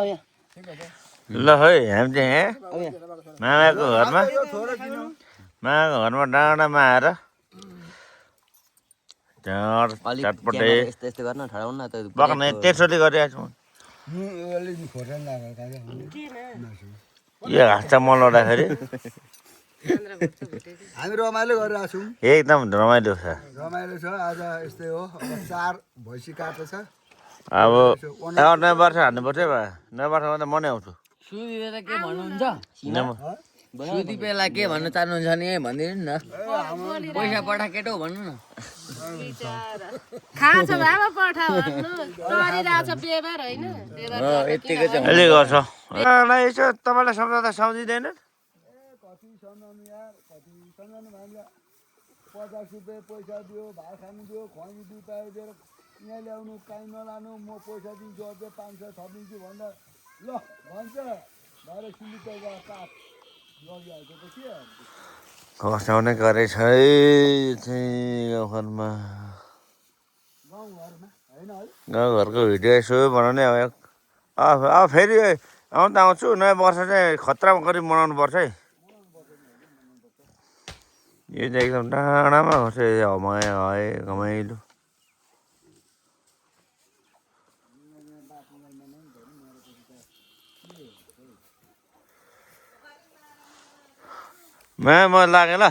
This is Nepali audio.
ल है हामी चाहिँ यहाँ मामाको घरमा डाँडामा आएर चटपटे पकाउने त्यसरी गरिरहेको छु यो घाँस मल लाउँदाखेरि हामी रमाइलो गरिरहेको छौँ एकदम रमाइलो छ आज यस्तै हो अब 4 भैँसी काट्छ अब नयाँ वर्ष हान्नुपर्छ नयाँ वर्षमा त म नै आउँछु सुदिएर के भन्नुहुन्छ सुदी बेला के भन्न चाहनुहुन्छ नि भनिदिनु न पैसा पठा केटो भन्नु न थाहा छ बाबा पठा भन्नु गरिरहेछ व्यवहार होइन यतिकै चाहिँ अहिले गर्छ यसो तपाईँलाई सम्झाउँदा सम्झिँदैन कति सम्झाउनु यार कति सम्झाउनु हामीलाई 50 रुपियाँ पैसा दियो भात खानु दियो खुवाइनु दुध दिएर यहाँ ल्याउनु काहीँ नलानु म पैसा दिन्छु अझै 500 थपिदिन्छु भन्दा ल भन्छ भएर सिलिटरको काठ लगिहाल्छ त के खसाउने गरेछ है चाहिँ गाउँघरमा होइन है गाउँघरको भिडियो यसो बनाउने अब फेरि आउनु त आउँछु नयाँ वर्ष चाहिँ खतरामा गरी मनाउनु पर्छ है यो चाहिँ एकदम डाँडामा गर्छ घमाइलो म लागेँ ल